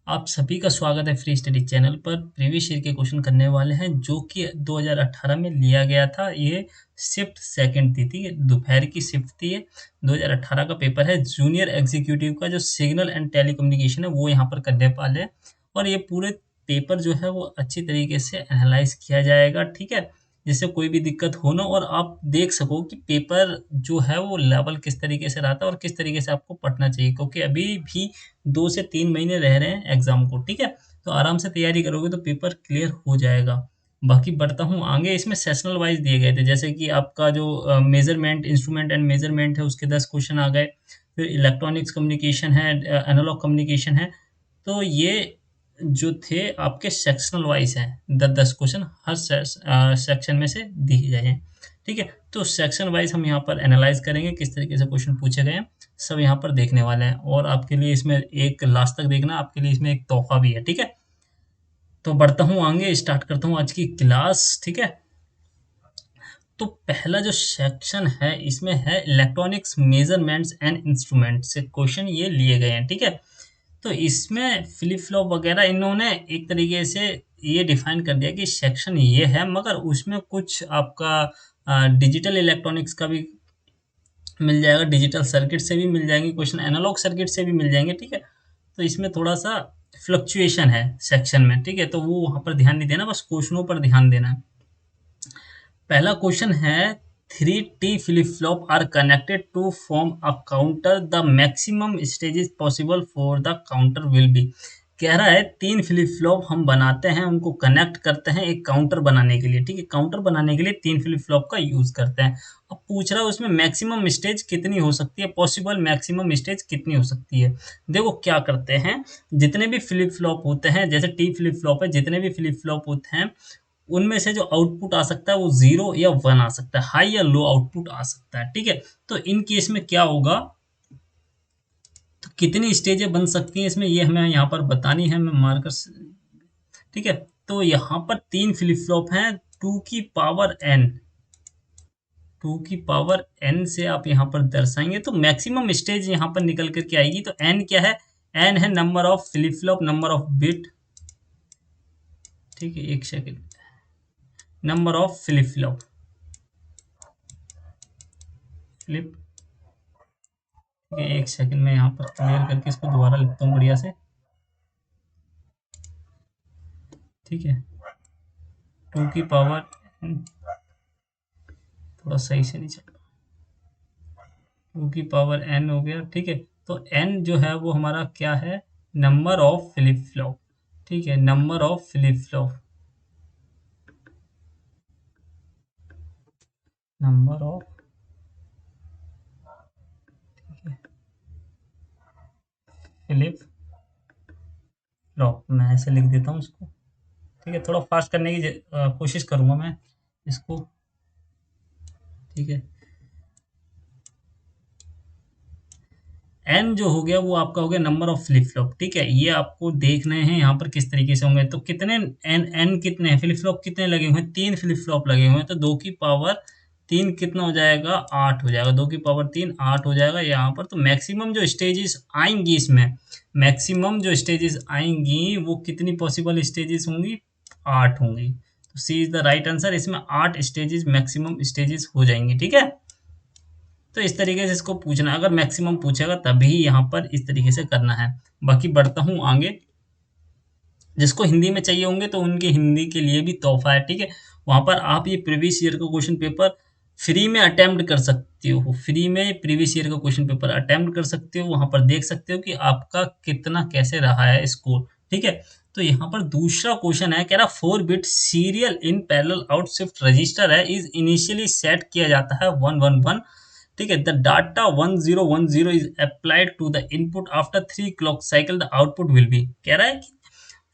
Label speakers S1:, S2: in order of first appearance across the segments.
S1: आप सभी का स्वागत है फ्री स्टडी चैनल पर। प्रीवियस ईयर के क्वेश्चन करने वाले हैं जो कि 2018 में लिया गया था। ये शिफ्ट सेकंड थी, ठीक है, दोपहर की शिफ्ट थी। ये 2018 का पेपर है। जूनियर एग्जीक्यूटिव का जो सिग्नल एंड टेलीकम्युनिकेशन है वो यहाँ पर करने वाले हैं और ये पूरे पेपर जो है वो अच्छी तरीके से एनालाइज किया जाएगा, ठीक है, जिससे कोई भी दिक्कत हो ना और आप देख सको कि पेपर जो है वो लेवल किस तरीके से रहता है और किस तरीके से आपको पढ़ना चाहिए, क्योंकि अभी भी 2 से 3 महीने रह रहे हैं एग्जाम को, ठीक है। तो आराम से तैयारी करोगे तो पेपर क्लियर हो जाएगा। बाकी बढ़ता हूँ आगे। इसमें सेशनल वाइज दिए गए थे, जैसे कि आपका जो मेजरमेंट, इंस्ट्रूमेंट एंड मेजरमेंट है उसके 10 क्वेश्चन आ गए। फिर इलेक्ट्रॉनिक्स कम्युनिकेशन है, एनालॉग कम्युनिकेशन है। तो ये जो थे आपके सेक्शनल वाइज हैं, 10-10 क्वेश्चन हर सेक्शन में से दिए गए हैं, ठीक है। तो सेक्शन वाइज हम यहाँ पर एनालाइज करेंगे किस तरीके से क्वेश्चन पूछे गए हैं, सब यहाँ पर देखने वाले हैं। और आपके लिए इसमें एक लास्ट तक देखना, आपके लिए इसमें एक तोहफा भी है, ठीक है। तो बढ़ता हूँ आगे, स्टार्ट करता हूँ आज की क्लास, ठीक है। तो पहला जो सेक्शन है इसमें है इलेक्ट्रॉनिक्स मेजरमेंट्स एंड इंस्ट्रूमेंट से क्वेश्चन ये लिए गए हैं, ठीक है। तो इसमें फ्लिप फ्लॉप वगैरह इन्होंने एक तरीके से ये डिफाइन कर दिया कि सेक्शन ये है, मगर उसमें कुछ आपका डिजिटल इलेक्ट्रॉनिक्स का भी मिल जाएगा, डिजिटल सर्किट से भी मिल जाएंगे क्वेश्चन, एनालॉग सर्किट से भी मिल जाएंगे, ठीक है। तो इसमें थोड़ा सा फ्लक्चुएशन है सेक्शन में, ठीक है, तो वो वहां पर ध्यान नहीं देना, बस क्वेश्चनों पर ध्यान देना है। पहला क्वेश्चन है, 3T flip flop are connected to form a counter, the maximum stages possible for the counter will be. कह रहा है तीन फ्लिप फ्लॉप हम बनाते हैं, उनको कनेक्ट करते हैं एक काउंटर बनाने के लिए, ठीक है। काउंटर बनाने के लिए तीन फ्लिप फ्लॉप का यूज करते हैं। अब पूछ रहा है उसमें मैक्सिमम स्टेज कितनी हो सकती है, पॉसिबल मैक्सिमम स्टेज कितनी हो सकती है। देखो क्या करते हैं, जितने भी फ्लिप फ्लॉप होते हैं, जैसे टी फ्लिप फ्लॉप है, जितने भी फ्लिप फ्लॉप होते हैं उनमें से जो आउटपुट आ सकता है वो 0 या 1 आ सकता है, हाई या लो आउटपुट आ सकता है, ठीक है। तो इन केस में क्या होगा, तो कितनी स्टेजें बन सकती हैं इसमें, ये हमें यहाँ पर बतानी है, मैं मार्कर ठीक है। तो यहाँ पर तीन फ्लिप फ्लॉप हैं, 2 की पावर n, 2 की पावर n से आप यहाँ पर दर्शाएंगे तो मैक्सिमम स्टेज यहाँ पर निकल करके आएगी। तो n क्या है, n है number of flip flop, number of bit, ठीक है, एक second, number of flip flop, flip, ठीक है, एक सेकंड में यहाँ पर क्लियर करके इसको दोबारा लिखता हूँ बढ़िया से, ठीक है। 2 की पावर थोड़ा सही से नहीं चल रहा, 2 की पावर n हो गया, ठीक है। तो n जो है वो हमारा क्या है, नंबर ऑफ फ्लिप फ्लॉप, ठीक है, number of flip flop, number of flip flop, मैं ऐसे लिख देता हूँ इसको, ठीक है। थोड़ा फास्ट करने की कोशिश करूंगा मैं इसको, ठीक है। एन जो हो गया वो आपका हो गया नंबर ऑफ फ्लिप फ्लॉप, ठीक है। ये आपको देखने हैं यहाँ पर किस तरीके से होंगे, तो कितने एन, एन कितने हैं, फ्लिप फ्लॉप कितने लगे हुए हैं, तीन फ्लिप फ्लॉप लगे हुए हैं, तो 2 की पावर 3 कितना हो जाएगा, 8 हो जाएगा, 2 की पावर 3 8 हो जाएगा यहाँ पर। तो मैक्सिमम जो स्टेजेस आएंगी इसमें, मैक्सिमम जो स्टेजेस आएंगी वो कितनी पॉसिबल स्टेजेस होंगी, 8 होंगी। तो सी इज द राइट आंसर, इसमें 8 स्टेजेस मैक्सिमम स्टेजेस हो जाएंगी, ठीक है। तो इस तरीके से इसको पूछना, अगर मैक्सिमम पूछेगा तभी यहाँ पर इस तरीके से करना है। बाकी बढ़ता हूँ आगे। जिसको हिंदी में चाहिए होंगे तो उनके हिंदी के लिए भी तोहफा है, ठीक है। वहां पर आप ये प्रीवियस ईयर का क्वेश्चन पेपर फ्री में अटेम्प्ट कर सकते हो, फ्री में प्रीवियस ईयर का क्वेश्चन पेपर अटेम्प्ट कर सकते हो, वहां पर देख सकते हो कि आपका कितना कैसे रहा है स्कोर, ठीक है। तो यहाँ पर दूसरा क्वेश्चन है, कह रहा 4 bit serial in parallel out shift register है, इज इनिशियली सेट किया जाता है 111, ठीक है। The data 1010 is applied to the input after 3 clock cycle, the output will be. कह रहा है कि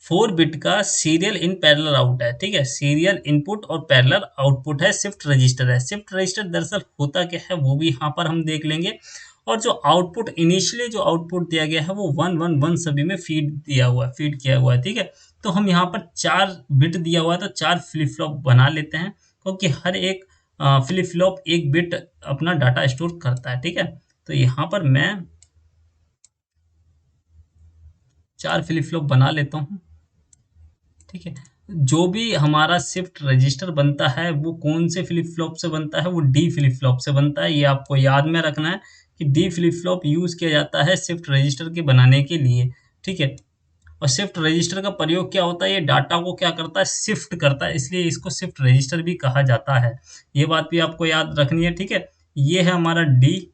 S1: 4 बिट का सीरियल इन पैरेलल आउट है, ठीक है, सीरियल इनपुट और पैरेलल आउटपुट है, शिफ्ट रजिस्टर है। शिफ्ट रजिस्टर दरअसल होता क्या है वो भी यहाँ पर हम देख लेंगे। और जो आउटपुट इनिशियली जो आउटपुट दिया गया है वो 111 सभी में फीड दिया हुआ है, फीड किया हुआ है, ठीक है। तो हम यहाँ पर 4 बिट दिया हुआ है तो 4 फ्लिप फ्लॉप बना लेते हैं, क्योंकि हर एक फ्लिप फ्लॉप 1 बिट अपना डाटा स्टोर करता है, ठीक है। तो यहाँ पर मैं 4 फ्लिप फ्लॉप बना लेता हूँ। ठीक है, जो भी हमारा शिफ्ट रजिस्टर बनता है वो कौन से फ्लिप फ्लॉप से बनता है, वो डी फ्लिप फ्लॉप से बनता है। ये आपको याद में रखना है कि डी फ्लिप फ्लॉप यूज किया जाता है शिफ्ट रजिस्टर के बनाने के लिए। ठीक है, और शिफ्ट रजिस्टर का प्रयोग क्या होता है, ये डाटा को क्या करता है, शिफ्ट करता है, इसलिए इसको शिफ्ट रजिस्टर भी कहा जाता है। ये बात भी आपको याद रखनी है। ठीक है, ये है हमारा डी।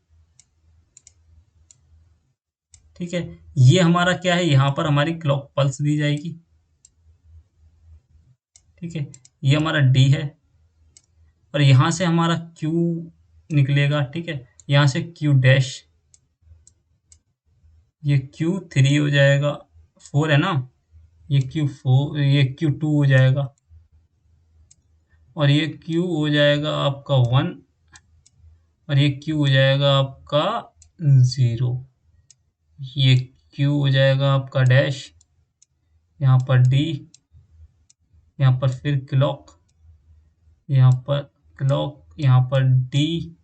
S1: ठीक है, ये हमारा क्या है, यहाँ पर हमारी क्लॉक पल्स दी जाएगी। ठीक है, ये हमारा डी है और यहाँ से हमारा क्यू निकलेगा। ठीक है, यहाँ से क्यू डैश, ये क्यू थ्री हो जाएगा, फोर है ना, ये क्यू फोर, ये क्यू टू हो जाएगा और ये क्यू हो जाएगा आपका वन और ये क्यू हो जाएगा आपका ज़ीरो। ये क्यू हो जाएगा आपका डैश, यहाँ पर डी, यहाँ पर फिर क्लॉक, यहाँ पर क्लॉक, यहाँ पर डी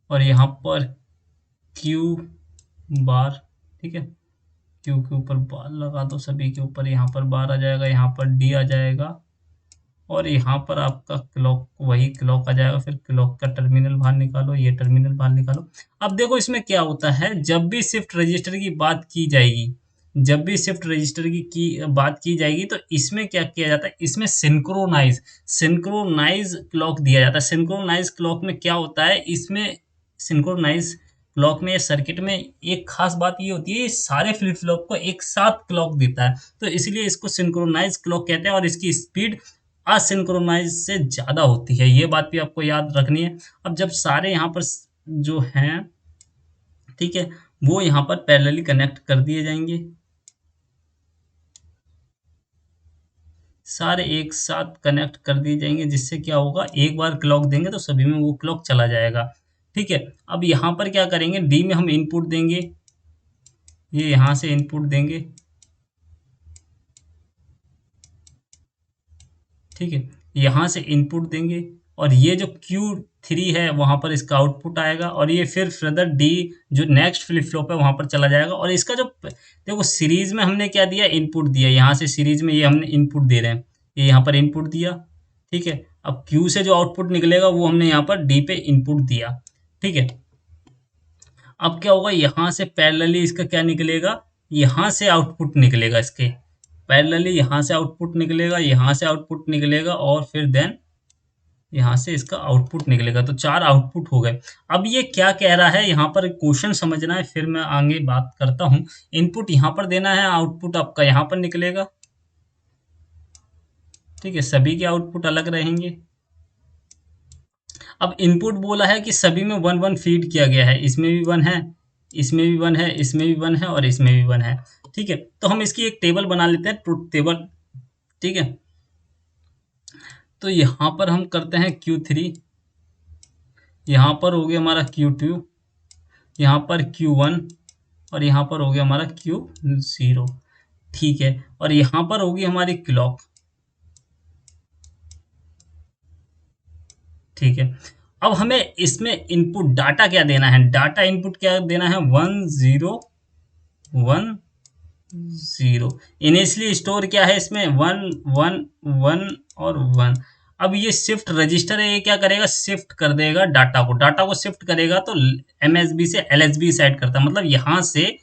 S1: और यहाँ पर क्यू बार। ठीक है, क्यू के ऊपर बार लगा दो सभी के ऊपर, यहाँ पर बार आ जाएगा, यहाँ पर डी आ जाएगा और यहाँ पर आपका क्लॉक, वही क्लॉक आ जाएगा। फिर क्लॉक का टर्मिनल बाहर निकालो, ये टर्मिनल बाहर निकालो। अब देखो इसमें क्या होता है, जब भी शिफ्ट रजिस्टर की बात की जाएगी, जब भी शिफ्ट रजिस्टर की बात की जाएगी तो इसमें क्या किया जाता है, इसमें सिंक्रोनाइज क्लॉक दिया जाता है। सिंक्रोनाइज क्लॉक में क्या होता है, इसमें सिंक्रोनाइज क्लॉक में, सर्किट में एक खास बात ये होती है, ये सारे फ्लिप फ्लॉप को एक साथ क्लॉक देता है, तो इसलिए इसको सिंक्रोनाइज क्लॉक कहते हैं और इसकी स्पीड असिंक्रोनाइज से ज़्यादा होती है। ये बात भी आपको याद रखनी है। अब जब सारे यहाँ पर जो हैं, ठीक है, वो यहाँ पर पैरेलली कनेक्ट कर दिए जाएंगे, सारे एक साथ कनेक्ट कर दिए जाएंगे, जिससे क्या होगा, एक बार क्लॉक देंगे तो सभी में वो क्लॉक चला जाएगा। ठीक है, अब यहाँ पर क्या करेंगे, डी में हम इनपुट देंगे, ये यहाँ से इनपुट देंगे। ठीक है, यहाँ से इनपुट देंगे और ये जो Q3 है वहाँ पर इसका आउटपुट आएगा और ये फिर फर्दर D जो नेक्स्ट फ्लिप फ्लॉप है वहाँ पर चला जाएगा। और इसका जो देखो सीरीज में हमने क्या दिया, इनपुट दिया, यहाँ से सीरीज में ये हमने इनपुट दे रहे हैं, ये यहाँ पर इनपुट दिया। ठीक है, अब Q से जो आउटपुट निकलेगा वो हमने यहाँ पर D पे इनपुट दिया। ठीक है, अब क्या होगा, यहाँ से पैरेलली इसका क्या निकलेगा, यहाँ से आउटपुट निकलेगा, इसके पैरेलली यहाँ से आउटपुट निकलेगा, यहाँ से आउटपुट निकलेगा और फिर देन यहाँ से इसका आउटपुट निकलेगा। तो 4 आउटपुट हो गए। अब ये क्या कह रहा है, यहाँ पर क्वेश्चन समझना है, फिर मैं आगे बात करता हूँ। इनपुट यहाँ पर देना है, आउटपुट आपका यहाँ पर निकलेगा। ठीक है, सभी के आउटपुट अलग रहेंगे। अब इनपुट बोला है कि सभी में 1 1 फीड किया गया है, इसमें भी 1 है, इसमें भी 1 है, इसमें भी 1 है और इसमें भी 1 है। ठीक है, तो हम इसकी एक टेबल बना लेते हैं, ट्रुथ टेबल। ठीक है, तो यहाँ पर हम करते हैं Q3, यहाँ पर हो गया हमारा Q2, यहाँ पर Q1 और यहाँ पर हो गया हमारा Q0। ठीक है, और यहाँ पर होगी हमारी क्लॉक। ठीक है, अब हमें इसमें इनपुट डाटा क्या देना है, डाटा इनपुट क्या देना है, 1 0 1 0। इनिशियली स्टोर क्या है इसमें, 1 1 1 और 1। अब ये शिफ्ट रजिस्टर है, ये क्या करेगा, शिफ्ट कर देगा डाटा को, डाटा को शिफ्ट करेगा तो एमएसबी से एलएसबी साइड करता है, मतलब यहाँ से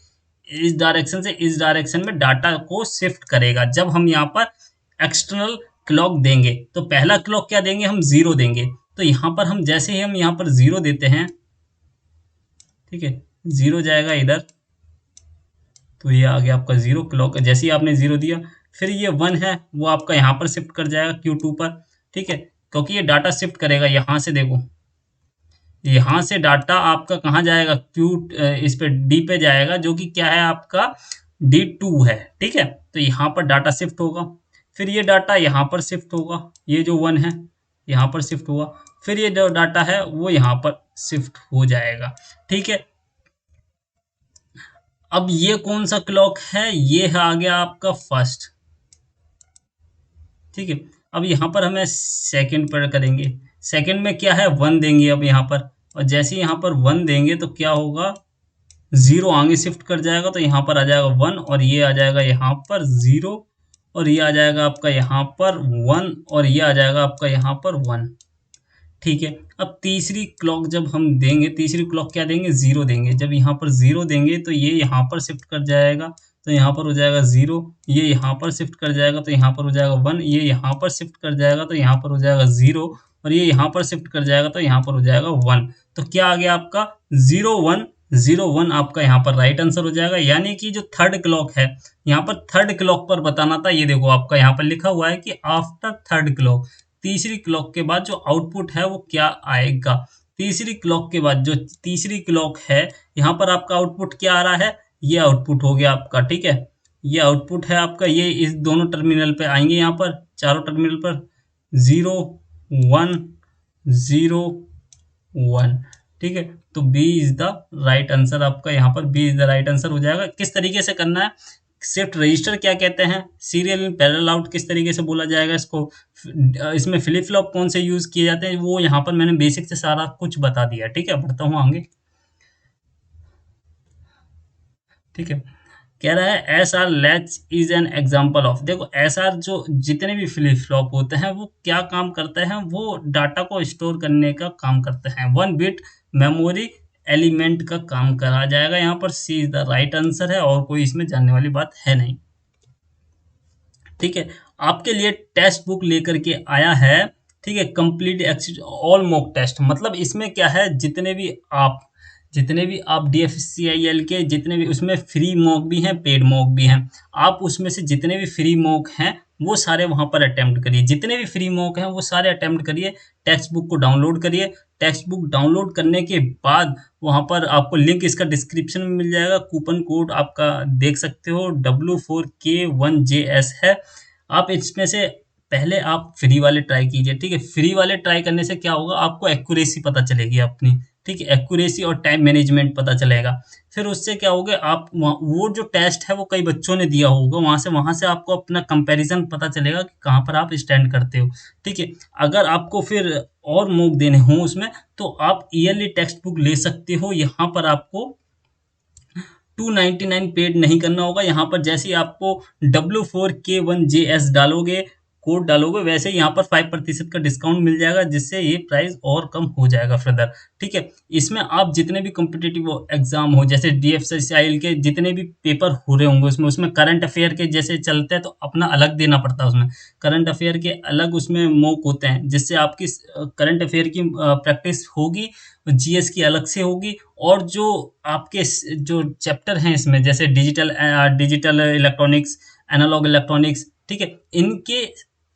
S1: इस डायरेक्शन से इस डायरेक्शन में डाटा को शिफ्ट करेगा। जब हम यहाँ पर एक्सटर्नल क्लॉक देंगे तो पहला क्लॉक क्या देंगे, हम 0 देंगे, तो यहाँ पर हम जैसे ही हम यहाँ पर 0 देते हैं, ठीक है, 0 जाएगा इधर, तो ये आ गया आपका 0 क्लॉक। जैसे ही आपने 0 दिया, फिर ये 1 है वो आपका यहाँ पर शिफ्ट कर जाएगा Q2 पर। ठीक है, क्योंकि ये डाटा शिफ्ट करेगा यहाँ से, देखो यहाँ से डाटा आपका कहाँ जाएगा, इस पे D पे जाएगा, जो कि क्या है आपका D2 है। ठीक है, तो यहाँ पर डाटा शिफ्ट होगा, फिर ये डाटा यहाँ पर शिफ्ट होगा, ये जो 1 है यहाँ पर शिफ्ट हुआ, फिर ये जो डाटा है वो यहाँ पर शिफ्ट हो जाएगा। ठीक है, अब ये कौन सा क्लॉक है, ये आ गया आपका फर्स्ट। ठीक है, अब यहाँ पर हमें सेकंड पर करेंगे, सेकंड में क्या है, 1 देंगे अब यहाँ पर, और जैसे यहाँ पर 1 देंगे तो क्या होगा, जीरो आगे शिफ्ट कर जाएगा तो यहाँ पर आ जाएगा 1 और ये आ जाएगा यहाँ पर 0 और ये आ जाएगा आपका यहाँ पर 1 और ये आ जाएगा आपका यहाँ पर 1। ठीक है। अब तीसरी क्लॉक जब हम देंगे, तीसरी क्लॉक क्या देंगे, 0 देंगे। जब यहाँ पर 0 देंगे तो ये यहाँ पर शिफ्ट कर जाएगा तो यहाँ पर हो जाएगा 0, ये यहाँ पर शिफ्ट कर जाएगा तो यहाँ पर हो जाएगा 1, ये यहाँ पर शिफ्ट कर जाएगा तो यहाँ पर हो जाएगा 0 और ये यहाँ पर शिफ्ट कर जाएगा तो यहाँ पर हो जाएगा 1। तो क्या आ गया आपका 0101 आपका यहाँ पर राइट आंसर हो जाएगा। यानी कि जो थर्ड क्लॉक है, यहाँ पर थर्ड क्लॉक पर बताना था, ये देखो आपका यहाँ पर लिखा हुआ है कि आफ्टर थर्ड क्लॉक, तीसरी क्लॉक के बाद जो आउटपुट है वो क्या आएगा। तीसरी क्लॉक के बाद जो तीसरी क्लॉक है, यहाँ पर आपका आउटपुट क्या आ रहा है, ये आउटपुट हो गया आपका। ठीक है, ये आउटपुट है आपका, ये इस दोनों टर्मिनल पे आएंगे, यहाँ पर चारों टर्मिनल पर 0 1 0 1। ठीक है, तो B is the right answer आपका, यहाँ पर B is the right answer हो जाएगा। किस तरीके से करना है, शिफ्ट रजिस्टर क्या कहते हैं, सीरियल इन पैरेलल आउट किस तरीके से बोला जाएगा इसको, इसमें फ्लिप फ्लॉप कौन से यूज किए जाते हैं, वो यहाँ पर मैंने बेसिक से सारा कुछ बता दिया। ठीक है, बढ़ता हूँ आगे। ठीक है, कह रहा है S R latch is an example of. देखो एस आर जो जितने भी फ्लिप फ्लॉप होते हैं वो क्या काम करते हैं, वो डाटा को स्टोर करने का काम करते हैं, 1 बिट मेमोरी एलिमेंट का काम करा जाएगा। यहाँ पर सी इज द राइट आंसर है और कोई इसमें जानने वाली बात है नहीं। ठीक है, आपके लिए टेक्स्ट बुक लेकर के आया है। ठीक है, complete exit all mock test, मतलब इसमें क्या है, जितने भी आप DFCIL के जितने भी उसमें फ्री मॉक भी हैं, पेड मॉक भी हैं, आप उसमें से जितने भी फ्री मॉक हैं वो सारे वहां पर अटेम्प्ट करिए, जितने भी फ्री मॉक हैं वो सारे अटेम्प्ट करिए। टेक्स्ट बुक को डाउनलोड करिए। टेक्स्ट बुक डाउनलोड करने के बाद वहां पर आपको लिंक इसका डिस्क्रिप्शन में मिल जाएगा, कूपन कोड आपका देख सकते हो W4K1JS है। आप इसमें से पहले आप फ्री वाले ट्राई कीजिए। ठीक है, फ्री वाले ट्राई करने से क्या होगा, आपको एक्यूरेसी पता चलेगी अपनी। ठीक है, एक्यूरेसी और टाइम मैनेजमेंट पता चलेगा। फिर उससे क्या होगा, आप वो जो टेस्ट है वो कई बच्चों ने दिया होगा, वहां से आपको अपना कंपैरिजन पता चलेगा कि कहाँ पर आप स्टैंड करते हो। ठीक है, अगर आपको फिर और मॉक देने हों उसमें, तो आप ईयरली टेक्स्ट बुक ले सकते हो। यहाँ पर आपको 299 पेड नहीं करना होगा। यहाँ पर जैसे ही आपको W4K1JS डालोगे, कोड डालोगे, वैसे ही यहाँ पर 5% का डिस्काउंट मिल जाएगा, जिससे ये प्राइस और कम हो जाएगा फर्दर। ठीक है, इसमें आप जितने भी कॉम्पिटिटिव एग्जाम हो, जैसे DFCIL के जितने भी पेपर हो रहे होंगे उसमें करंट अफेयर के जैसे चलते हैं तो अपना अलग देना पड़ता है, उसमें करंट अफेयर के अलग उसमें मॉक होते हैं, जिससे आपकी करंट अफेयर की प्रैक्टिस होगी, GS की अलग से होगी। और जो आपके जो चैप्टर हैं इसमें, जैसे डिजिटल इलेक्ट्रॉनिक्स, एनालॉग इलेक्ट्रॉनिक्स, ठीक है, इनके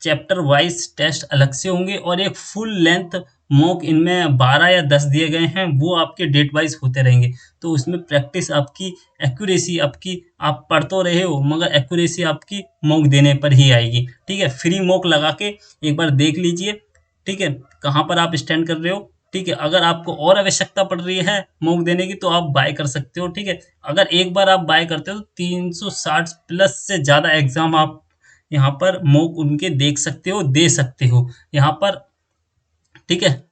S1: चैप्टर वाइज टेस्ट अलग से होंगे और एक फुल लेंथ मॉक इनमें 12 या 10 दिए गए हैं, वो आपके डेट वाइज होते रहेंगे। तो उसमें प्रैक्टिस आपकी, एक्यूरेसी आपकी, आप पढ़ तो रहे हो मगर एक्यूरेसी आपकी मॉक देने पर ही आएगी। ठीक है, फ्री मॉक लगा के एक बार देख लीजिए। ठीक है, कहाँ पर आप स्टैंड कर रहे हो। ठीक है, अगर आपको और आवश्यकता पड़ रही है मॉक देने की तो आप बाय कर सकते हो। ठीक है, अगर एक बार आप बाय करते हो तो 360 प्लस से ज़्यादा एग्जाम आप यहाँ पर मॉक उनके देख सकते हो, दे सकते हो यहाँ पर। ठीक है,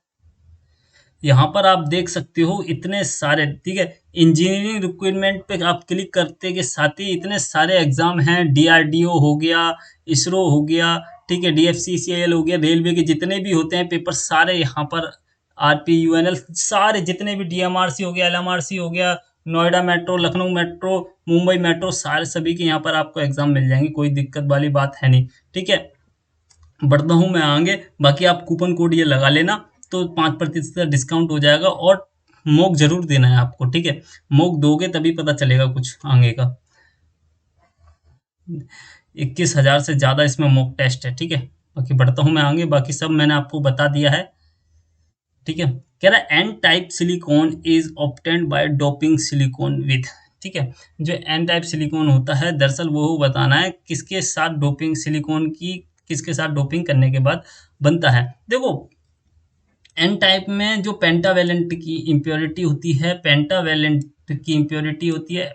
S1: यहाँ पर आप देख सकते हो इतने सारे। ठीक है, इंजीनियरिंग रिक्वायरमेंट पे आप क्लिक करते के साथ ही इतने सारे एग्जाम हैं, DRDO हो गया, इसरो हो गया, ठीक है, DFCCIL हो गया, रेलवे के जितने भी होते हैं पेपर सारे यहाँ पर, RPUNL सारे जितने भी, DMRC हो गया, LMRC हो गया, Noida metro, Lucknow metro, Mumbai metro, सारे सभी के यहाँ पर आपको एग्जाम मिल जाएंगे, कोई दिक्कत वाली बात है नहीं। ठीक है, बढ़ता हूँ मैं आगे। बाकी आप कूपन कोड ये लगा लेना तो 5% डिस्काउंट हो जाएगा। और मॉक जरूर देना है आपको। ठीक है, मॉक दोगे तभी पता चलेगा कुछ आगे का। 21,000 से ज्यादा इसमें मॉक टेस्ट है। ठीक है, बाकी बढ़ता हूँ मैं आगे, बाकी सब मैंने आपको बता दिया है। ठीक है, कह रहा है N type silicon is obtained by doping silicon with. ठीक है, जो एन टाइप सिलिकॉन होता है दरअसल वो बताना है किसके साथ डोपिंग, सिलिकॉन की किसके साथ डोपिंग करने के बाद बनता है। देखो एन टाइप में जो पेंटावेलेंट की इम्प्योरिटी होती है,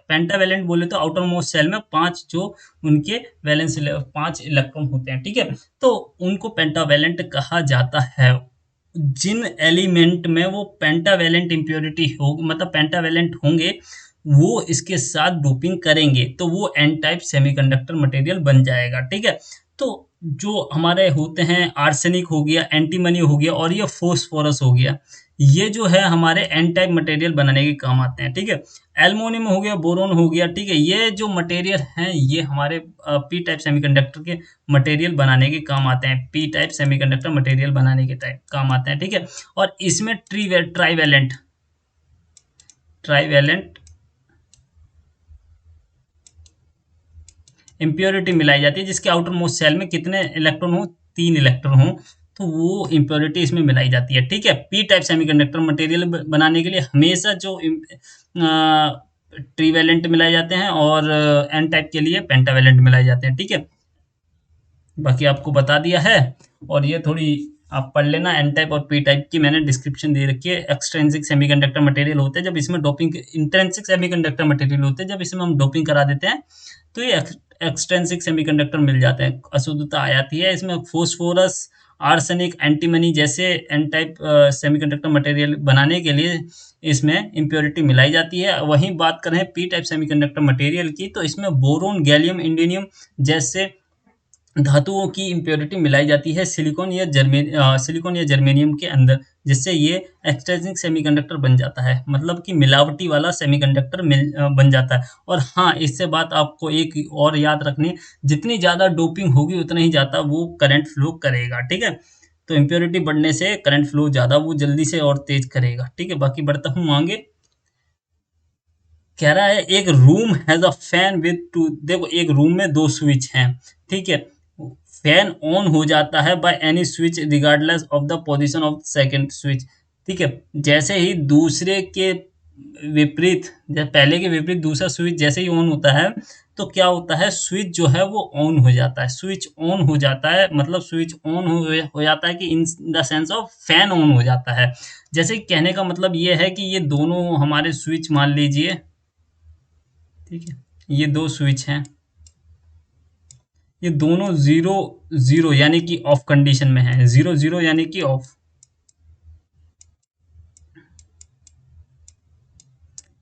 S1: पेंटावेलेंट बोले तो आउटर मोस्ट सेल में 5 जो उनके वैलेंस 5 इलेक्ट्रॉन होते हैं। ठीक है, तो उनको पेंटावेलेंट कहा जाता है। जिन एलिमेंट में वो पेंटावेलेंट इम्प्योरिटी हो, मतलब पेंटावेलेंट होंगे, वो इसके साथ डोपिंग करेंगे तो वो एन टाइप सेमीकंडक्टर मटेरियल बन जाएगा, ठीक है। तो जो हमारे होते हैं आर्सेनिक हो गया, एंटीमनी हो गया और ये फोस्फोरस हो गया, ये जो है हमारे एन टाइप मटेरियल बनाने के काम आते हैं, ठीक है। एल्युमिनियम हो गया, बोरोन हो गया, ठीक है, ये जो मटेरियल हैं ये हमारे पी टाइप सेमीकंडक्टर के मटेरियल बनाने के काम आते हैं, पी टाइप सेमीकंडक्टर मटेरियल बनाने के टाइप काम आते हैं, ठीक है। और इसमें ट्राईवैलेंट ट्राईवैलेंट इम्प्योरिटी मिलाई जाती है, जिसके आउटर मोस्ट सेल में कितने इलेक्ट्रॉन हो, 3 इलेक्ट्रॉन हो, तो वो इम्प्योरिटी इसमें मिलाई जाती है, ठीक है। पी टाइप सेमीकंडक्टर मटेरियल बनाने के लिए हमेशा जो ट्रीवैलेंट मिलाए जाते हैं और एन टाइप के लिए पेंटावैलेंट मिलाए जाते हैं, ठीक है। बाकी आपको बता दिया है। और ये थोड़ी आप पढ़ लेना, एन टाइप और पी टाइप की मैंने डिस्क्रिप्शन दे रखी है। एक्सट्रिंसिक सेमीकंडक्टर मटेरियल होते हैं जब इसमें डोपिंग, इंट्रिंसिक सेमीकंडक्टर मटेरियल होते हैं जब इसमें हम डोपिंग करा देते हैं, तो ये एक्सट्रिंसिक सेमीकंडक्टर मिल जाते हैं, अशुद्धता आ जाती है इसमें। फोस्फोरस, आर्सेनिक, एंटीमनी जैसे एन टाइप सेमीकंडक्टर मटेरियल बनाने के लिए इसमें इम्प्योरिटी मिलाई जाती है। वहीं बात करें पी टाइप सेमीकंडक्टर मटेरियल की, तो इसमें बोरोन, गैलियम, इंडियम जैसे धातुओं की इम्प्योरिटी मिलाई जाती है सिलिकॉन या जर्मेनियम के अंदर, जिससे ये एक्सट्रिंसिक सेमीकंडक्टर बन जाता है, मतलब कि मिलावटी वाला सेमीकंडक्टर बन जाता है। और हाँ, इससे बात आपको एक और याद रखनी, जितनी ज़्यादा डोपिंग होगी उतना ही ज़्यादा वो करंट फ्लो करेगा, ठीक है। तो इम्प्योरिटी बढ़ने से करंट फ्लो ज़्यादा वो जल्दी से और तेज करेगा, ठीक है। बाकी बढ़ता हूँ आगे। कह रहा है एक room has a fan with two, देखो एक रूम में दो स्विच हैं, ठीक है। फैन ऑन हो जाता है by any switch regardless of the position of second switch, ठीक है। जैसे ही दूसरे के विपरीत, जब पहले के विपरीत दूसरा स्विच जैसे ही ऑन होता है, तो क्या होता है, स्विच जो है वो ऑन हो जाता है। स्विच ऑन हो जाता है मतलब स्विच ऑन हो जाता है कि in the sense of fan on हो जाता है। जैसे कि कहने का मतलब ये है कि ये दोनों हमारे स्विच मान लीजिए, ठीक है, ये दो स्विच हैं, ये दोनों जीरो जीरो यानी कि ऑफ कंडीशन में है, जीरो जीरो यानी कि ऑफ,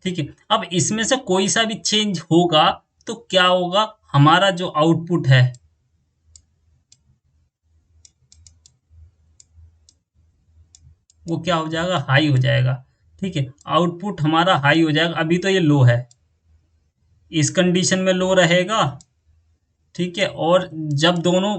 S1: ठीक है। अब इसमें से कोई सा भी चेंज होगा तो क्या होगा, हमारा जो आउटपुट है वो क्या हो जाएगा, हाई हो जाएगा, ठीक है। आउटपुट हमारा हाई हो जाएगा, अभी तो ये लो है, इस कंडीशन में लो रहेगा, ठीक है। और जब दोनों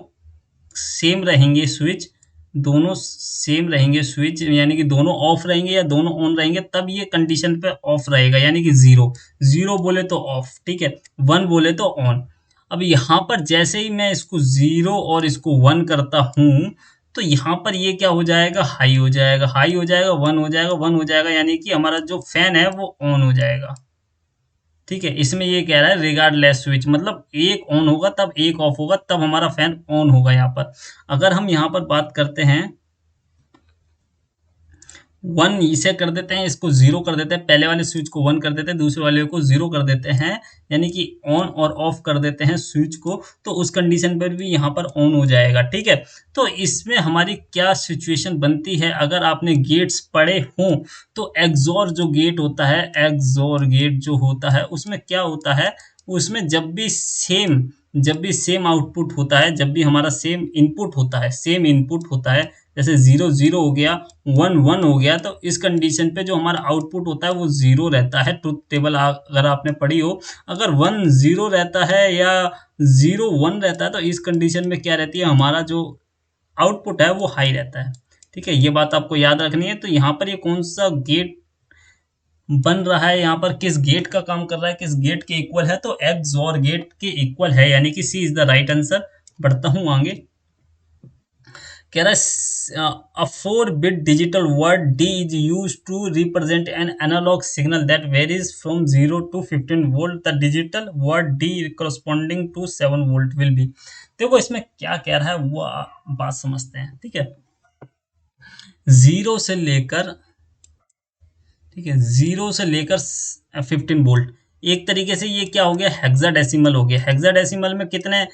S1: सेम रहेंगे स्विच, दोनों सेम रहेंगे स्विच यानी कि दोनों ऑफ रहेंगे या दोनों ऑन रहेंगे, तब ये कंडीशन पे ऑफ रहेगा यानी कि जीरो, जीरो बोले तो ऑफ, ठीक है, वन बोले तो ऑन। अब यहाँ पर जैसे ही मैं इसको जीरो और इसको वन करता हूँ, तो यहाँ पर ये क्या हो जाएगा, हाई हो जाएगा, हाई हो जाएगा, वन हो जाएगा, वन हो जाएगा, यानी कि हमारा जो फैन है वो ऑन हो जाएगा, ठीक है। इसमें ये कह रहा है रिगार्डलेस स्विच, मतलब एक ऑन होगा तब एक ऑफ होगा, तब हमारा फैन ऑन होगा यहाँ पर। अगर हम यहाँ पर बात करते हैं, वन इसे कर देते हैं, इसको जीरो कर देते हैं, पहले वाले स्विच को वन कर देते हैं, दूसरे वाले को जीरो कर देते हैं, यानी कि ऑन और ऑफ कर देते हैं स्विच को, तो उस कंडीशन पर भी यहाँ पर ऑन हो जाएगा, ठीक है। तो इसमें हमारी क्या सिचुएशन बनती है, अगर आपने गेट्स पढ़े हों, तो एग्जॉर जो गेट होता है, एग्जॉर गेट जो होता है उसमें क्या होता है, उसमें जब भी सेम आउटपुट होता है, जब भी हमारा सेम इनपुट होता है, सेम इनपुट होता है, जैसे जीरो जीरो हो गया, वन वन हो गया, तो इस कंडीशन पे जो हमारा आउटपुट होता है वो जीरो रहता है। ट्रुथ टेबल अगर आपने पढ़ी हो, अगर वन जीरो रहता है या जीरो वन रहता है, तो इस कंडीशन में क्या रहती है, हमारा जो आउटपुट है वो हाई रहता है, ठीक है। ये बात आपको याद रखनी है। तो यहाँ पर ये कौन सा गेट बन रहा है, यहाँ पर किस गेट का काम कर रहा है, किस गेट के इक्वल है, तो एक्स और गेट के इक्वल है, यानी कि सी इज द राइट आंसर। बढ़ता हूँ आगे। कह रहा है a 4-bit digital word D is used to represent an analog signal that varies from 0 to 15 volt. The digital word D corresponding to 7 volt will be, देखो इसमें क्या कह रहा है वो बात समझते हैं, ठीक है। जीरो से लेकर, ठीक है, जीरो से लेकर 15 वोल्ट, एक तरीके से ये क्या हो गया, हेक्साडेसिमल हो गया। हेक्साडेसिमल में कितने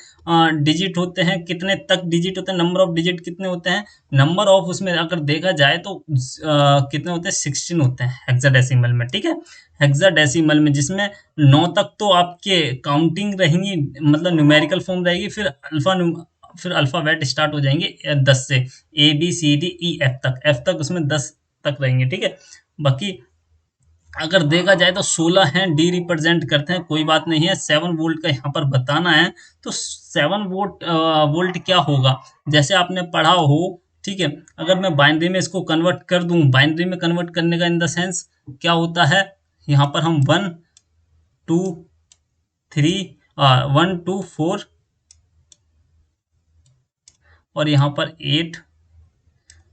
S1: डिजिट होते हैं, कितने तक डिजिट होते हैं, नंबर ऑफ डिजिट कितने होते हैं, नंबर ऑफ उसमें अगर देखा जाए तो कितने होते हैं, 16 होते हैं हेक्साडेसिमल में, ठीक है। हेक्साडेसिमल में जिसमें 9 तक तो आपके काउंटिंग रहेंगी, मतलब न्यूमेरिकल फॉर्म रहेगी, फिर अल्फाबेट स्टार्ट हो जाएंगे 10 से, ABCDE F तक, F तक उसमें 10 तक रहेंगे, ठीक है। बाकी अगर देखा जाए तो 16 हैं, डी रिप्रेजेंट करते हैं, कोई बात नहीं है। 7 वोल्ट का यहाँ पर बताना है, तो 7 वोल्ट वोल्ट क्या होगा, जैसे आपने पढ़ा हो, ठीक है। अगर मैं बाइनरी में इसको कन्वर्ट कर दूं, बाइनरी में कन्वर्ट करने का इन द सेंस क्या होता है, यहाँ पर हम 1 2 3 1 2 4 और यहाँ पर 8,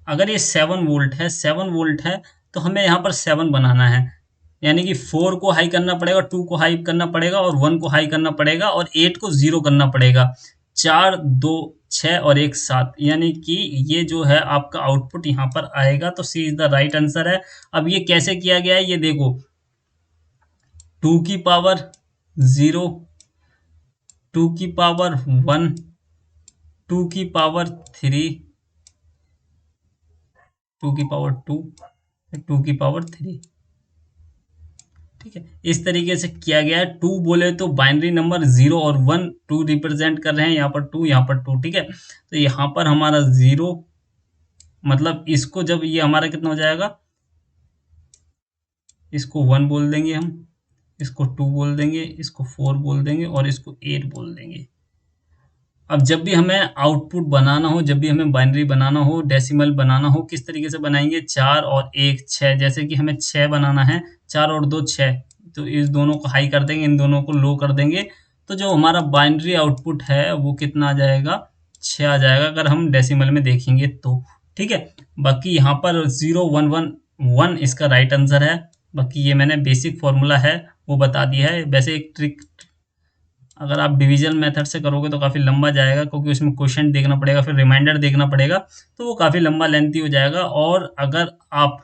S1: अगर ये 7 वोल्ट है, 7 वोल्ट है, तो हमें यहाँ पर 7 बनाना है, यानी कि 4 को हाई करना पड़ेगा, 2 को हाई करना पड़ेगा और 1 को हाई करना पड़ेगा और 8 को 0 करना पड़ेगा। 4 2 6 और 1 7, यानी कि ये जो है आपका आउटपुट यहाँ पर आएगा, तो सी इज द राइट आंसर है। अब ये कैसे किया गया है ये देखो, 2 की पावर 0, 2 की पावर 1, 2 की पावर 3, 2 की पावर 2, 2 की पावर 3, ठीक है। इस तरीके से किया गया है। 2 बोले तो बाइनरी नंबर 0 और 1, 2 रिप्रेजेंट कर रहे हैं, यहाँ पर 2, यहाँ पर 2, ठीक है। तो यहाँ पर हमारा 0, मतलब इसको जब ये हमारा कितना हो जाएगा, इसको 1 बोल देंगे हम, इसको 2 बोल देंगे, इसको 4 बोल देंगे और इसको 8 बोल देंगे। अब जब भी हमें आउटपुट बनाना हो, जब भी हमें बाइनरी बनाना हो, डेसिमल बनाना हो, किस तरीके से बनाएंगे, 4 और 1 6, जैसे कि हमें 6 बनाना है, 4 और 2 6, तो इस दोनों को हाई कर देंगे, इन दोनों को लो कर देंगे, तो जो हमारा बाइनरी आउटपुट है वो कितना आ जाएगा, 6 आ जाएगा, अगर हम डेसिमल में देखेंगे तो, ठीक है। बाकी यहाँ पर 0 1 1 1 इसका राइट आंसर है। बाकी ये मैंने बेसिक फॉर्मूला है वो बता दिया है। वैसे एक ट्रिक, अगर आप डिवीजन मेथड से करोगे तो काफ़ी लंबा जाएगा, क्योंकि उसमें क्वेश्चन देखना पड़ेगा, फिर रिमाइंडर देखना पड़ेगा, तो वो काफ़ी लंबा लेंथी हो जाएगा। और अगर आप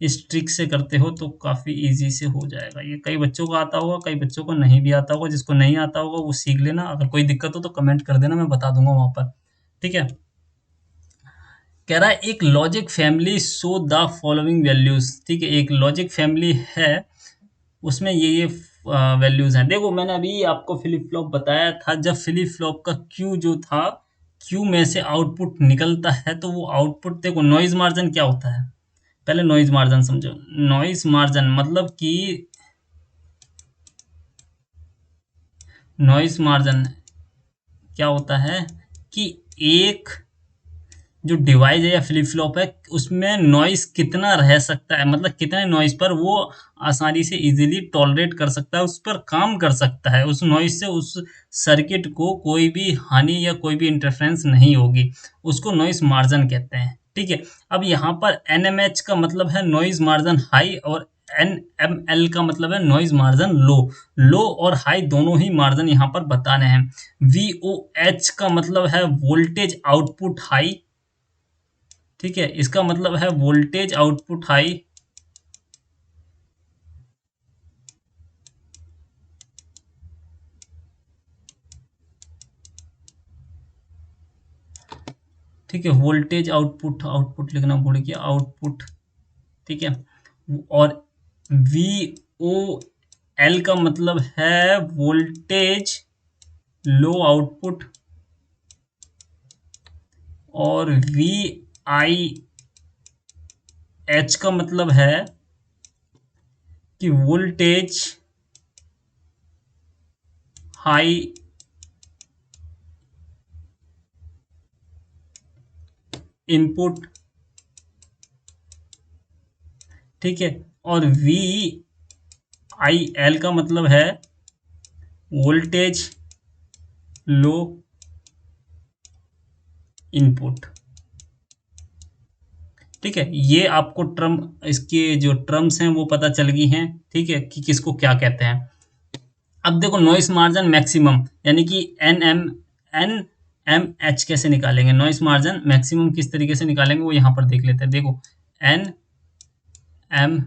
S1: इस ट्रिक से करते हो तो काफ़ी इजी से हो जाएगा। ये कई बच्चों को आता होगा, कई बच्चों को नहीं भी आता होगा। जिसको नहीं आता होगा वो सीख लेना, अगर कोई दिक्कत हो तो कमेंट कर देना, मैं बता दूंगा वहाँ पर, ठीक है। कह रहा है एक logic family show the following values, ठीक है। एक लॉजिक फैमिली है, उसमें ये वैल्यूज हैं। देखो मैंने अभी आपको फ्लिप फ्लॉप बताया था, जब फ्लिप फ्लॉप का क्यू जो था, क्यू में से आउटपुट निकलता है, तो वो आउटपुट देखो, नॉइज मार्जिन क्या होता है, पहले नॉइज मार्जिन समझो। नॉइज मार्जिन मतलब कि, नॉइज मार्जिन क्या होता है कि एक जो डिवाइस है या फ्लिप फ्लॉप है, उसमें नॉइस कितना रह सकता है, मतलब कितने नॉइस पर वो आसानी से इजीली टॉलरेट कर सकता है, उस पर काम कर सकता है, उस नॉइस से उस सर्किट को कोई भी हानि या कोई भी इंटरफेरेंस नहीं होगी, उसको नॉइस मार्जिन कहते हैं, ठीक है। अब यहाँ पर NMH का मतलब है नॉइज मार्जिन हाई, और NML का मतलब है नॉइज मार्जिन लो। लो और हाई दोनों ही मार्जिन यहाँ पर बताने हैं। VOH का मतलब है वोल्टेज आउटपुट हाई, ठीक है, इसका मतलब है वोल्टेज आउटपुट हाई। ठीक है, वोल्टेज आउटपुट, आउटपुट लिखना भूल गया, आउटपुट, ठीक है। और वी ओ एल का मतलब है वोल्टेज लो आउटपुट, और वी आई एच का मतलब है कि वोल्टेज हाई इनपुट, ठीक है। और वी आई एल का मतलब है वोल्टेज लो इनपुट, ठीक है। ये आपको टर्म, इसके जो टर्म्स हैं वो पता चल गई हैं, ठीक है, कि किसको क्या कहते हैं। अब देखो नॉइस मार्जिन मैक्सिमम, यानी कि NMH कैसे निकालेंगे, नॉइस मार्जिन मैक्सिमम किस तरीके से निकालेंगे वो यहाँ पर देख लेते हैं। देखो NM,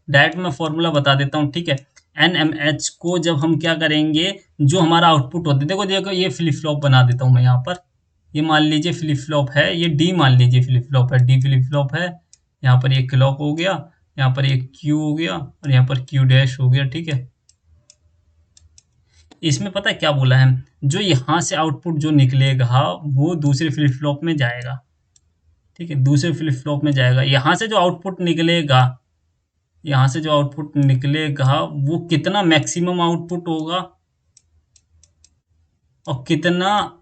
S1: डायरेक्ट मैं फॉर्मूला बता देता हूँ, ठीक है। NMH को जब हम क्या करेंगे, जो हमारा आउटपुट होता है, देखो देखो ये फ्लिप फ्लॉप बना देता हूँ मैं यहाँ पर। ये मान लीजिए फ्लिप फ्लॉप है, ये डी मान लीजिए फ्लिप फ्लॉप है, डी फ्लिप फ्लॉप है। यहाँ पर ये क्लॉक हो गया, यहाँ पर ये क्यू हो गया और यहाँ पर क्यू डैश हो गया। ठीक है, इसमें पता है क्या बोला है, जो यहाँ से आउटपुट जो निकलेगा वो दूसरे फ्लिप फ्लॉप में जाएगा। ठीक है, दूसरे फ्लिप फ्लॉप में जाएगा। यहाँ से जो आउटपुट निकलेगा, यहाँ से जो आउटपुट निकलेगा वो कितना मैक्सिमम आउटपुट होगा और कितना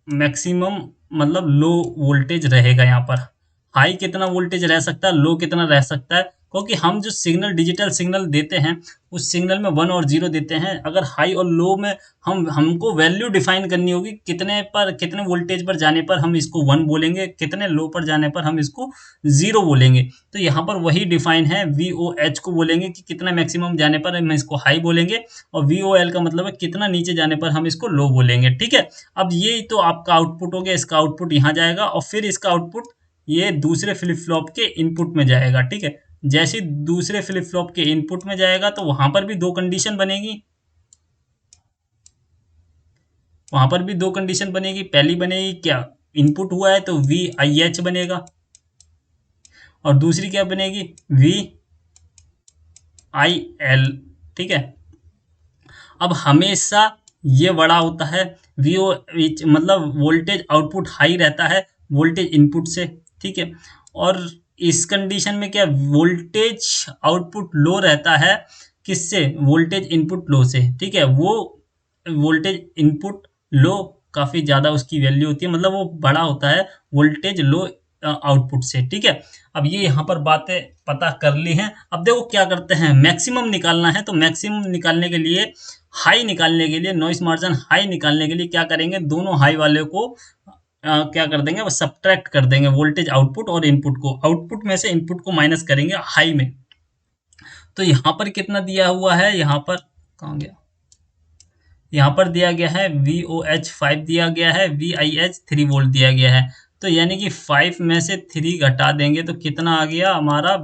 S1: मैक्सिमम मतलब लो वोल्टेज रहेगा। यहाँ पर हाई कितना वोल्टेज रह सकता है, लो कितना रह सकता है, क्योंकि हम जो सिग्नल डिजिटल सिग्नल देते हैं उस सिग्नल में 1 और 0 देते हैं। अगर हाई और लो में हमको वैल्यू डिफाइन करनी होगी, कितने पर कितने वोल्टेज पर जाने पर हम इसको 1 बोलेंगे, कितने लो पर जाने पर हम इसको 0 बोलेंगे। तो यहाँ पर वही डिफाइन है, VOH को बोलेंगे कि कितना मैक्सिमम जाने पर हम इसको हाई बोलेंगे, और VOL का मतलब है कितना नीचे जाने पर हम इसको लो बोलेंगे। ठीक है, अब ये तो आपका आउटपुट हो गया, इसका आउटपुट यहाँ जाएगा और फिर इसका आउटपुट ये दूसरे फ्लिप फ्लॉप के इनपुट में जाएगा। ठीक है, जैसे दूसरे फ्लिप फ्लॉप के इनपुट में जाएगा तो वहां पर भी दो कंडीशन बनेगी, वहां पर भी दो कंडीशन बनेगी। पहली बनेगी क्या, इनपुट हुआ है तो VIH बनेगा, और दूसरी क्या बनेगी, VIL। ठीक है, अब हमेशा ये बड़ा होता है, वीओ मतलब वोल्टेज आउटपुट हाई रहता है वोल्टेज इनपुट से। ठीक है, और इस कंडीशन में क्या, वोल्टेज आउटपुट लो रहता है किससे, वोल्टेज इनपुट लो से। ठीक है, वो वोल्टेज इनपुट लो काफी ज्यादा उसकी वैल्यू होती है, मतलब वो बड़ा होता है वोल्टेज लो आउटपुट से। ठीक है, अब ये यहाँ पर बातें पता कर ली हैं। अब देखो क्या करते हैं, मैक्सिमम निकालना है तो मैक्सिमम निकालने के लिए, हाई निकालने के लिए, नॉइस मार्जिन हाई निकालने के लिए क्या करेंगे, दोनों हाई वाले को क्या कर देंगे, वो सब्ट्रैक्ट कर देंगे वोल्टेज आउटपुट और इनपुट को, आउटपुट में से इनपुट को माइनस करेंगे हाई में। तो यहाँ पर कितना दिया हुआ है, यहाँ पर कहाँ गया, यहाँ पर दिया गया है VOH 5 दिया गया है, VIH 3 वोल्ट दिया गया है। तो यानी कि 5 में से 3 घटा देंगे तो कितना आ गया हमारा,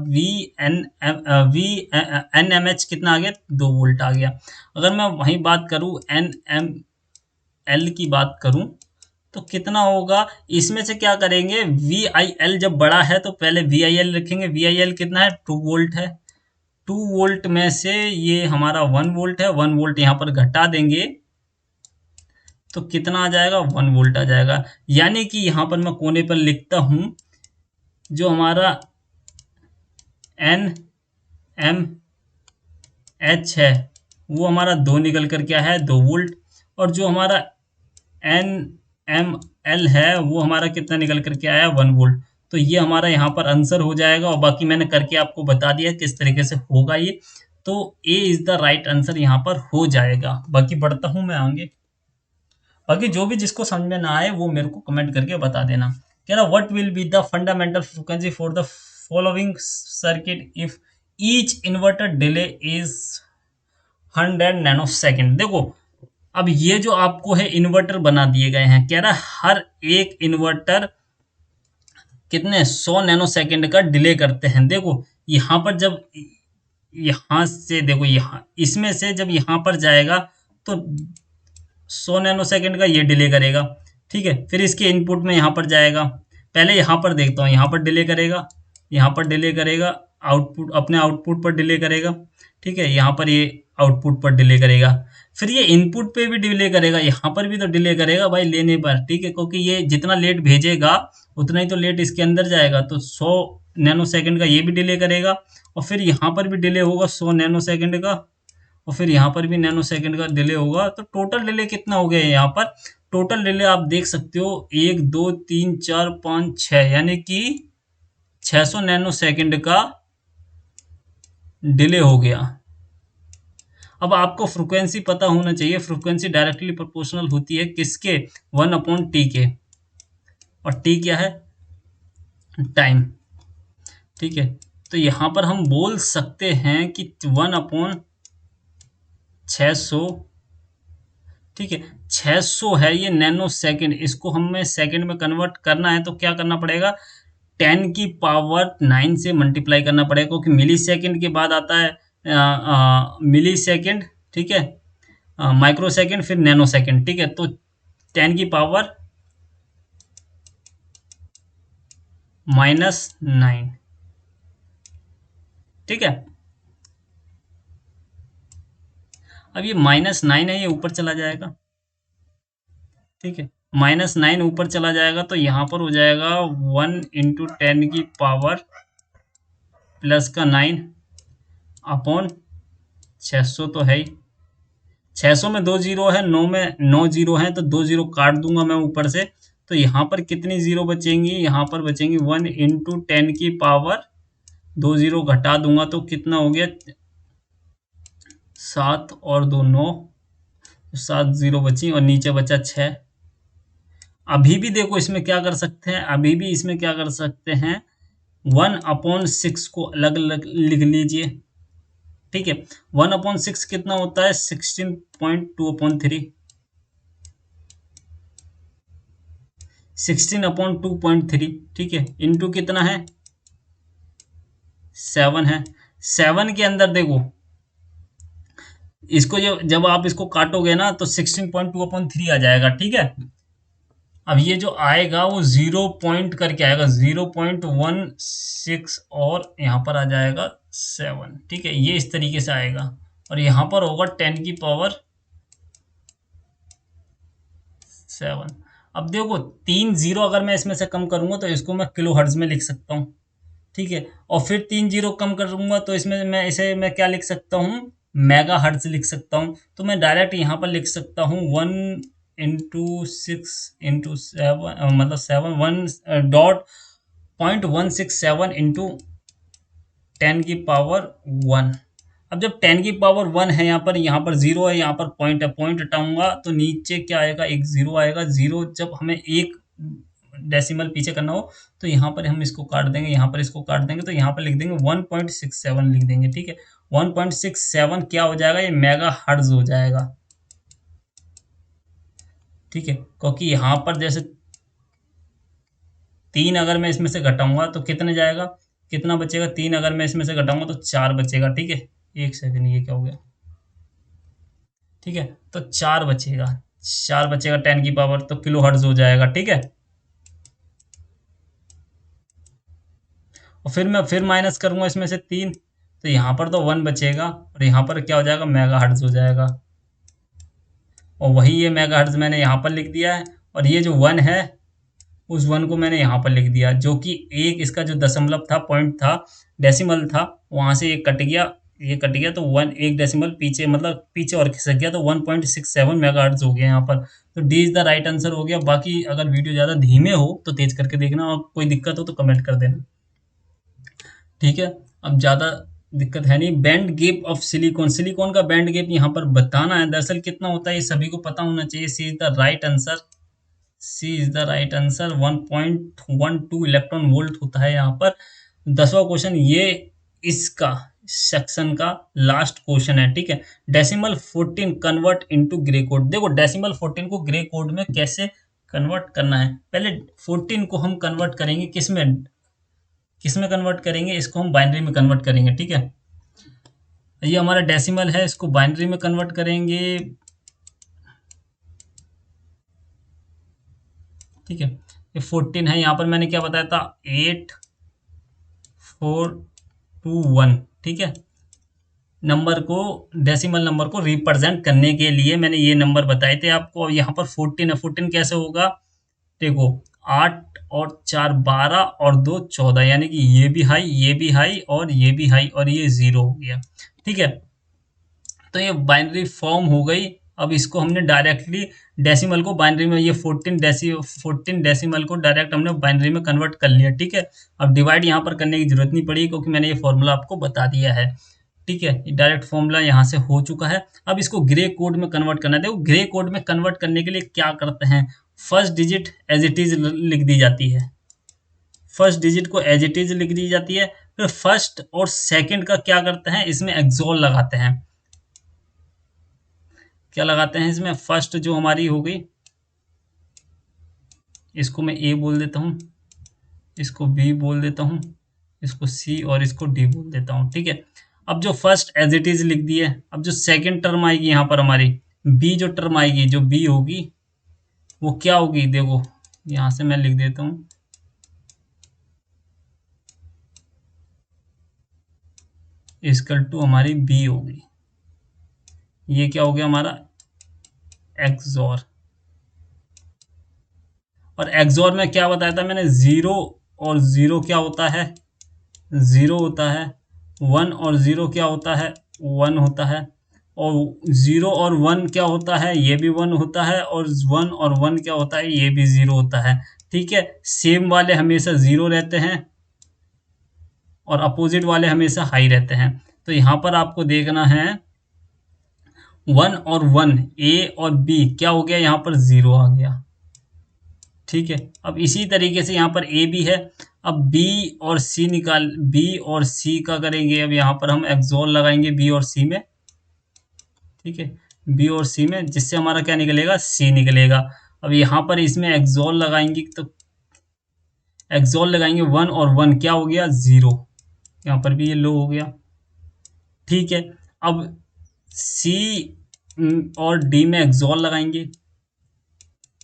S1: NMH कितना आ गया, 2 वोल्ट आ गया। अगर मैं वहीं बात करूँ NML की बात करूँ तो कितना होगा, इसमें से क्या करेंगे, VIL जब बड़ा है तो पहले VIL रखेंगे। VIL कितना है, 2 वोल्ट है। 2 वोल्ट में से ये हमारा 1 वोल्ट है, 1 वोल्ट यहाँ पर घटा देंगे तो कितना आ जाएगा, 1 वोल्ट आ जाएगा। यानी कि यहाँ पर मैं कोने पर लिखता हूं, जो हमारा NMH है वो हमारा 2 निकल कर क्या है, 2 वोल्ट, और जो हमारा NML है वो हमारा कितना निकल कर के आया, 1 वोल्ट। तो ये हमारा यहाँ पर आंसर हो जाएगा, और बाकी मैंने करके आपको बता दिया किस तरीके से होगा ये। तो ए इज द राइट आंसर यहाँ पर हो जाएगा। बाकी बढ़ता हूँ मैं आगे, बाकी जो भी जिसको समझ में ना आए वो मेरे को कमेंट करके बता देना। कह रहा what will be the fundamental frequency for the following circuit if each inverter delay is 100 nano second. देखो अब ये जो आपको है इन्वर्टर बना दिए गए हैं, कह रहा है हर एक इन्वर्टर कितने 100 नैनो सेकेंड का डिले करते हैं। देखो यहाँ पर जब यहाँ से देखो, यहाँ इसमें से जब यहाँ पर जाएगा तो 100 नैनो सेकेंड का ये डिले करेगा। ठीक है, फिर इसके इनपुट में यहाँ पर जाएगा, पहले यहाँ पर देखता हूँ, यहाँ पर डिले करेगा, यहाँ पर डिले करेगा, आउटपुट अपने आउटपुट पर डिले करेगा। ठीक है, यहाँ पर ये आउटपुट पर डिले करेगा, फिर ये इनपुट पे भी डिले करेगा, यहाँ पर भी तो डिले करेगा भाई लेने पर। ठीक है, क्योंकि ये जितना लेट भेजेगा उतना ही तो लेट इसके अंदर जाएगा, तो 100 नैनो सेकेंड का ये भी डिले करेगा, और फिर यहाँ पर भी डिले होगा 100 नैनो सेकेंड का, और फिर यहाँ पर भी नैनो सेकंड का डिले होगा। तो टोटल डिले कितना हो गया यहाँ पर, टोटल डिले आप देख सकते हो 1 2 3 4 5 6, यानी कि 600 नैनो सेकंड का डिले हो गया। अब आपको फ्रीक्वेंसी पता होना चाहिए, फ्रीक्वेंसी डायरेक्टली प्रोपोर्शनल होती है किसके, 1/t के, और t क्या है, टाइम। ठीक है, तो यहाँ पर हम बोल सकते हैं कि 1/600। ठीक है, 600 है ये नैनो सेकंड, इसको हमें सेकंड में कन्वर्ट करना है तो क्या करना पड़ेगा, 10 की पावर 9 से मल्टीप्लाई करना पड़ेगा, क्योंकि मिली सेकंड के बाद आता है मिली सेकेंड, ठीक है, माइक्रो सेकेंड, फिर नैनो सेकेंड, ठीक है। तो 10 की पावर -9, ठीक है। अब ये -9 है, ये ऊपर चला जाएगा, ठीक है। -9 ऊपर चला जाएगा तो यहाँ पर हो जाएगा 1 × 10 की पावर +9 अपॉन 600 तो है ही। 600 में 2 जीरो है, 9 में 9 जीरो है, तो 2 जीरो काट दूंगा मैं ऊपर से। तो यहाँ पर कितनी जीरो बचेंगी, यहाँ पर बचेंगी 1 × 10 की पावर, 2 जीरो घटा दूंगा तो कितना हो गया, 7 और 2 9, 7 जीरो बची और नीचे बचा 6। अभी भी देखो इसमें क्या कर सकते हैं, अभी भी इसमें क्या कर सकते हैं, 1/6 को अलग अलग लिख लीजिए, ठीक है। 1/6 कितना होता है, 16.2/3, 16/2.3, ठीक है, इंटू कितना है, 7 है। 7 के अंदर देखो, इसको जब आप इसको काटोगे ना तो 16.2/3 आ जाएगा, ठीक है। अब ये जो आएगा वो 0 पॉइंट करके आएगा, 0.16 और यहाँ पर आ जाएगा 7, ठीक है, ये इस तरीके से आएगा। और यहाँ पर होगा 10 की पावर 7। अब देखो 3 जीरो अगर मैं इसमें से कम करूंगा तो इसको मैं किलो हर्ट्ज में लिख सकता हूँ, ठीक है। और फिर 3 जीरो कम करूंगा तो इसमें मैं इसे मैं क्या लिख सकता हूँ, मेगा हर्ट्ज लिख सकता हूँ। तो मैं डायरेक्ट यहाँ पर लिख सकता हूँ 1 × 6 × 7, मतलब 7 1.167 × 10 की पावर 1। अब जब 10 की पावर 1 है, यहाँ पर जीरो है, यहाँ पर पॉइंट है, पॉइंट हटाऊंगा तो नीचे क्या आएगा, एक जीरो आएगा। जीरो जब हमें एक डेसिमल पीछे करना हो तो यहाँ पर हम इसको काट देंगे, यहाँ पर इसको काट देंगे, तो यहाँ पर लिख देंगे 1.67 लिख देंगे, ठीक है। 1.67 क्या हो जाएगा, ये मेगा हर्ट्ज हो जाएगा, ठीक है। क्योंकि यहाँ पर जैसे 3 अगर मैं इसमें से घटाऊंगा तो कितने जाएगा, कितना बचेगा, 3 अगर मैं इसमें से घटाऊंगा तो 4 बचेगा, ठीक है। एक सेकंड, ये क्या हो गया, ठीक है। तो 4 बचेगा, 4 बचेगा 10 की पावर, तो किलो हर्ट्ज हो जाएगा, ठीक है। और फिर मैं फिर माइनस करूंगा इसमें से 3, तो यहाँ पर तो 1 बचेगा और यहाँ पर क्या हो जाएगा, मेगा हर्ट्ज हो जाएगा। और वही ये मेगा हर्ट्ज मैंने यहाँ पर लिख दिया है, और ये जो 1 है उस 1 को मैंने यहाँ पर लिख दिया, जो कि एक इसका जो दशमलव था, पॉइंट था, डेसिमल था, वहां से एक कट गया, ये कट गया, तो 1 डेसिमल पीछे, मतलब पीछे और खिसक गया, तो 1.67 मेगाहर्ट्ज हो गया यहाँ पर। तो D is the right answer हो गया। बाकी अगर वीडियो ज़्यादा धीमे हो तो तेज करके देखना, और कोई दिक्कत हो तो कमेंट कर देना, ठीक है। अब ज़्यादा दिक्कत है नहीं। Band gap of silicon, silicon का बैंड गैप यहाँ पर बताना है, दरअसल कितना होता है ये सभी को पता होना चाहिए। C is the right answer, C is the right answer. 1.12 electron volt होता है यहाँ पर। 10वां क्वेश्चन, ये इसका सेक्शन का लास्ट क्वेश्चन है, ठीक है। Decimal 14 convert into grey code. देखो डेसिमल 14 को ग्रे कोड में कैसे कन्वर्ट करना है। पहले 14 को हम कन्वर्ट करेंगे किसमें, किसमें कन्वर्ट करेंगे, इसको हम बाइनरी में कन्वर्ट करेंगे, ठीक है। ये हमारा डेसिमल है, इसको बाइनरी में कन्वर्ट करेंगे, ठीक है। ये 14 है, यहाँ पर मैंने क्या बताया था, 8421, ठीक है। नंबर को, डेसिमल नंबर को रिप्रेजेंट करने के लिए मैंने ये नंबर बताए थे आपको। यहाँ पर 14 है, 14 कैसे होगा, देखो 8 और 4 12 और 2 14, यानी कि ये भी हाई, ये भी हाई और ये भी हाई, और ये 0 हो गया, ठीक है। तो ये बाइनरी फॉर्म हो गई। अब इसको हमने डायरेक्टली डेसिमल को बाइनरी में, ये 14 डेसिमल को डायरेक्ट हमने बाइनरी में कन्वर्ट कर लिया, ठीक है। अब डिवाइड यहाँ पर करने की जरूरत नहीं पड़ी क्योंकि मैंने ये फॉर्मूला आपको बता दिया है, ठीक है। डायरेक्ट फॉर्मूला यहाँ से हो चुका है। अब इसको ग्रे कोड में कन्वर्ट करना है। देखो ग्रे कोड में कन्वर्ट करने के लिए क्या करते हैं, first digit as it is लिख दी जाती है, फर्स्ट डिजिट को एज इट इज लिख दी जाती है। फिर फर्स्ट और सेकंड का क्या करते हैं, इसमें एक्सोल लगाते हैं। क्या लगाते हैं इसमें, फर्स्ट जो हमारी हो गई, इसको मैं ए बोल देता हूँ, इसको बी बोल देता हूँ, इसको सी और इसको डी बोल देता हूँ, ठीक है। अब जो फर्स्ट एज इट इज लिख दिए, अब जो सेकंड टर्म आएगी यहाँ पर हमारी बी, जो टर्म आएगी, जो बी होगी वो क्या होगी, देखो यहाँ से मैं लिख देता हूँ, इक्वल टू हमारी बी होगी। ये क्या हो गया हमारा एक्सॉर। और एक्सॉर में क्या बताया था मैंने, जीरो और जीरो क्या होता है, जीरो होता है। वन और जीरो क्या होता है, वन होता है। और जीरो और वन क्या होता है, ये भी वन होता है। और वन और वन क्या होता है, ये भी जीरो होता है। ठीक है, सेम वाले हमेशा जीरो रहते हैं और अपोजिट वाले हमेशा हाई रहते हैं। तो यहाँ पर आपको देखना है वन और वन, ए और बी क्या हो गया, यहाँ पर जीरो आ गया। ठीक है, अब इसी तरीके से यहाँ पर ए भी है। अब बी और सी निकाल, बी और सी का करेंगे, अब यहाँ पर हम एक्सोल लगाएंगे बी और सी में। ठीक है, बी और सी में, जिससे हमारा क्या निकलेगा, सी निकलेगा। अब यहाँ पर इसमें एक्सोल लगाएंगे तो एक्सोल लगाएंगे, वन और वन क्या हो गया, जीरो। यहाँ पर भी ये लो हो गया। ठीक है, अब सी और डी में एक्सोल लगाएंगे,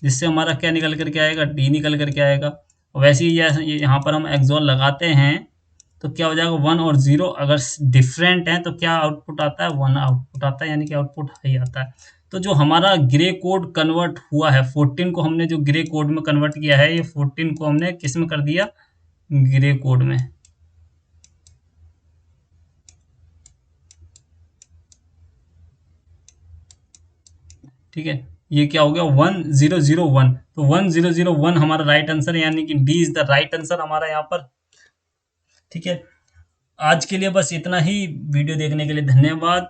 S1: जिससे हमारा क्या निकल करके आएगा, डी निकल करके आएगा। और वैसे ही यहाँ पर हम एक्सोल लगाते हैं तो क्या हो जाएगा, वन और जीरो अगर डिफरेंट है तो क्या आउटपुट आता है, वन आउटपुट आता है, यानी कि आउटपुट हाई आता है। तो जो हमारा ग्रे कोड कन्वर्ट हुआ है, 14 को हमने जो ग्रे कोड में कन्वर्ट किया है, ये 14 को हमने किस में कर दिया, ग्रे कोड में। ठीक है, ये क्या हो गया, 1001। तो 1001 हमारा राइट आंसर है, यानी कि D is the right answer हमारा यहाँ पर। ठीक है, आज के लिए बस इतना ही। वीडियो देखने के लिए धन्यवाद।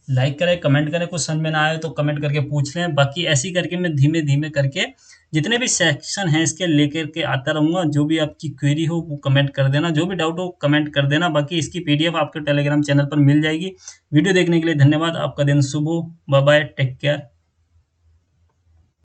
S1: लाइक करें, कमेंट करें, कुछ समझ में ना आए तो कमेंट करके पूछ लें। बाकी ऐसे ही करके मैं धीमे धीमे करके जितने भी सेक्शन हैं इसके लेकर के आता रहूँगा। जो भी आपकी क्वेरी हो वो कमेंट कर देना, जो भी डाउट हो कमेंट कर देना। बाकी इसकी पीडीएफ आपके टेलीग्राम चैनल पर मिल जाएगी। वीडियो देखने के लिए धन्यवाद। आपका दिन शुभ हो। Bye bye, take care.